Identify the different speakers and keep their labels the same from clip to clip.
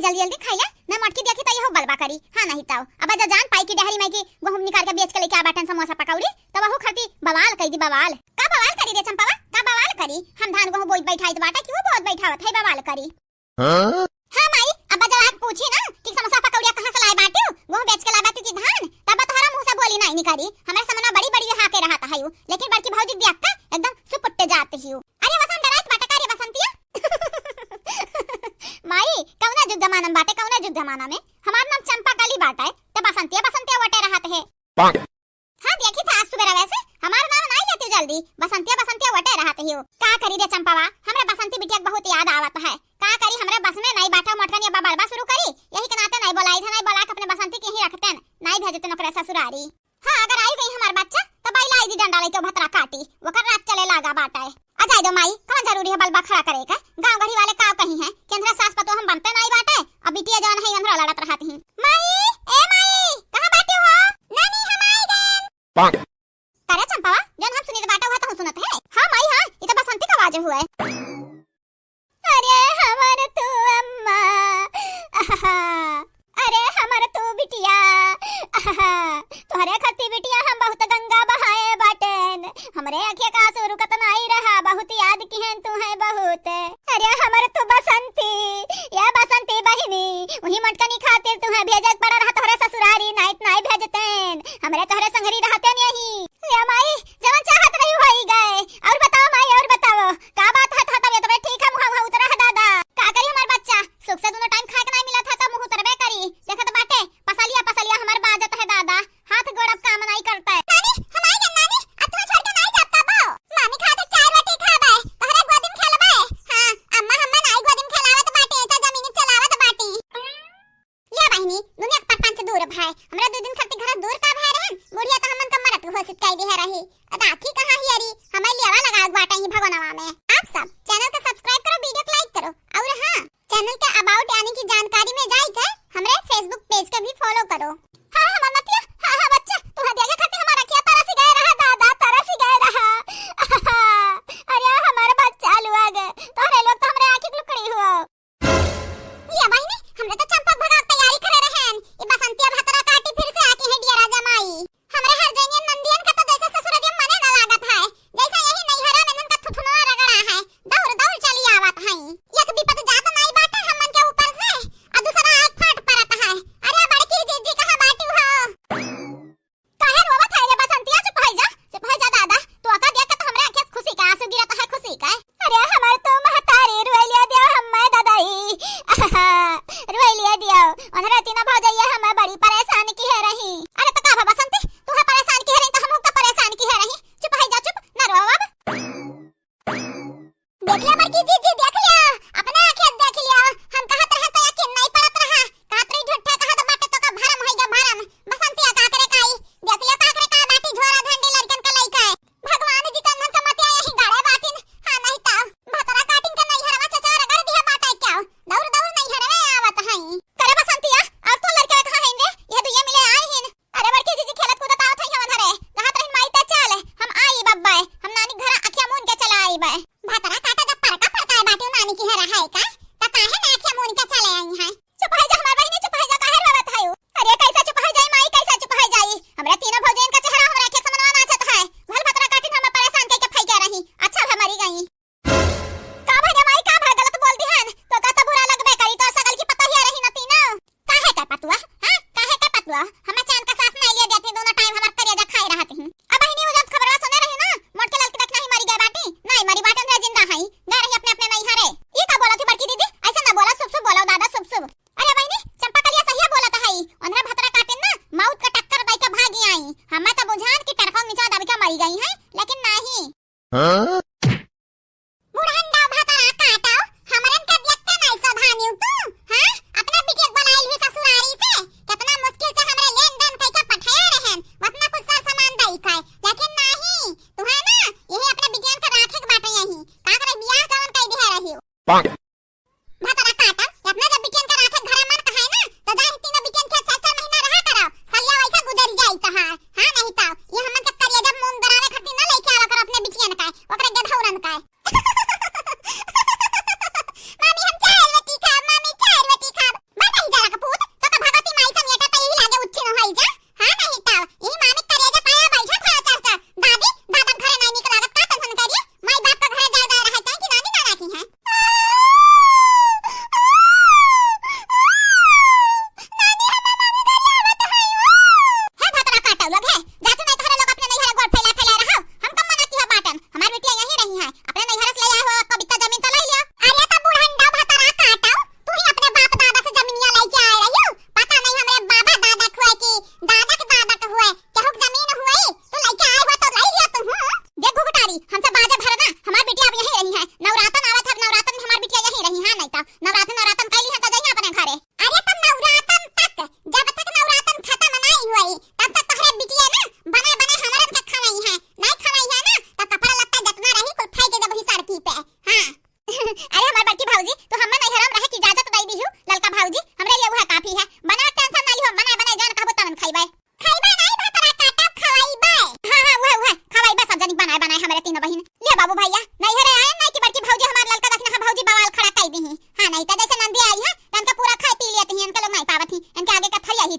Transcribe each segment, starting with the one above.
Speaker 1: जल्दी जल्दी खाइला ना मटकी देखी त यहो बलबा करी। हां नहीं ताऊ अब जा जान पाई की डेहरी में की गहूम निकाल के बेच के लेके आ बाटन समोसा पकौड़ी त वहु खाती बवाल कई दी बवाल। का बवाल करी रे चंपावा का बवाल करी? हम धान गहूम बोई बैठाई त बाटा क्यों बहुत बैठावत है बवाल करी। हां माई अब जब आप पूछी ना कि समोसा पकौड़िया कहां से लाए बाटू गहूम बेच के लाए बाटू की धान तब तोहरा मुंह से बोली नहीं करी। हमरा समना बड़ी बड़ी हाके रहता है लेकिन बड़की भौजी देख के एकदम सुपट्टे जाते ही। अरे वसन डरात बाटा का रे बसंतिया माई कौना जुग जमाना में बाटे कौना जुग जमाना में हमार नाम चंपा काली बाटा है त बसंतिया बसंतिया वटे रहत है। हां देखी था आज सुबह वैसे हमार नाम नहीं लेते जल्दी बसंतिया बसंतिया वटे रहत ही। का करी रे चंपावा हमरे बसंती बिटिया बहुत याद आवत है। का करी हमरे बस में नहीं बाटा मटकन या बलबा शुरू करी यही के नाते नहीं बोलाई था नहीं बोला के अपने बसंती के ही रखते नहीं भेजते नौकरे ससुरारी। हां अगर आई गई हमार बच्चा तो बाई लाई दी डंडा लेके भतरा काटी वकर रात चले लागा बाटा है। आ जाए दो माई कौन जरूरी है बलबा खड़ा करे का गांव गढ़ी वाले का कहीं है केंद्र सास पतो हम बनते नहीं बाटे अब बिटिया जान है अंधरा लड़त रहती हैं। माई ए माई कहां बैठे हो? नानी हम आई गए। करे चंपावा जन हम सुनी बाटा हुआ तो हम सुनत है। हां माई हां ये तो बसंती का आवाज हुआ है। अरे हमार तू अम्मा अरे हमार तू बिटिया तोहरे खती बिटिया हम बहुत गंगा बहाए बाटन हमरे आंखें का आंसू रुकत नहीं रहा बहुत याद की है तू है बहुत। अरे हमार तू बसंती या बसंती बहिनी वही मटकनी खातिर तू है भेजत पड़ा रहा तोहरे ससुरारी नाइट नहीं भेजतेन हमरे तोहरे संगरी रहते नहीं। या माई जवन चाहत रही होई गए और बताओ माई और बताओ का बात है था तब ठीक है मुंह उतरा है दादा का करी हमार बच्चा सुख से दोनों टाइम खाए के नहीं मिला था तो मुंह उतरबे करी देखत बाटे पसलिया हमार बाजत है दादा हाथ गोड़ अब काम नहीं करता है। नानी हम आई गए नानी अब तुम छोड़ के नहीं जाता बो मामी खाते चार रोटी खाबे तोहरे गोदी में खेलबे। हां अम्मा हम्मा नहीं गोदी में खेलावत बाटे त जमीन चलावत बाटी। या बहिनी दुनिया के पांच दूर भाई हमरा दो दिन खातिर घर दूर का भाई रहन बुढ़िया तो हमन का मरत घोषित कई दे रही राखी कहां ही अरी हमें लेवा लगा बाटा ही भगवानवा में। आप सब चैनल को सब्सक्राइब करो वीडियो को लाइक करो और हां चैनल के अबाउट यानी कि जानकारी में जाई के हमरे फेसबुक पेज के भी फॉलो करो। हां हमार नतिया हां बच्चा तोहा देखे खातिर हमारा क्या तरस गए रहा दादा तरस गए रहा। अरे हमारा बच्चा लुआ गए तोहरे लोग तो हमरे आंखें लुकड़ी हुआ। या बहिनी हमरे तो चंपा भगा तैयारी करे रहन ये बसंतिया भतरा काटी फिर से आके है डिया राजा माई हमरे हर जइनियन नंदियन का तो जैसे ससुरदिया मने ना लागत है जैसा यही नैहरा में नन का थुथुनवा रगड़ा है दौड़ दौड़ चली आवत है एक विपत जात नहीं बाटे हमन के ऊपर से और दूसरा आग फाट पड़त है। अरे बड़की जीजी कहां बाटी हो काहे रोवत है रे बसंतिया चुप हो जा दादा तो आका देख के हमरे आंखें खुशी का आंसू गिरत है खुशी का। अरे हमार तो महतारी रोइलिया दियो हम्मा दादाई रोइलिया दियो ओनरा तीना भौजैया हमें बड़ी परेशान की है रही। अरे तो का बसंती तू है परेशान की है रही तो हम का परेशान की है रही चुप हो जा चुप ना रो अब देख लिया बड़की जीजी देख लिया अपने आंखें देख लिया हम कहत रहे तो यकीन नहीं पड़त रहा कहत रही झूठे कहत बाटे तो का भरम होई गया भरम बसंतिया का करे काई देख लिया का करे का बाटी झोरा धंडी लड़कन का लइका है भगवान जी तन का मत यही गाड़े बाटिन। हां नहीं ता भतरा काटिन का नहीं हरवा चचा रगड़ दिया बाटा क्या दौड़ दौड़ नहीं हरवे आवत है। करे बसंतिया अब तो लड़के कहां हैं रे ये तो ये मिले आए हैं। अरे बड़की जीजी खेलत कूदत आवत है हम धरे कहत रही माई त चल हम आई बब्बा हम नानी घर आखिया मुन के चला आई बे भतरा काटा जब परका परका बाटी नानी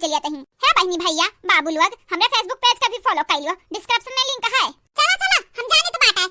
Speaker 1: चलिए तही है बहनी भैया बाबू लोग हमरा फेसबुक पेज का भी फॉलो कर लियो, डिस्क्रिप्शन में लिंक है। चला चला हम जाने तो बात है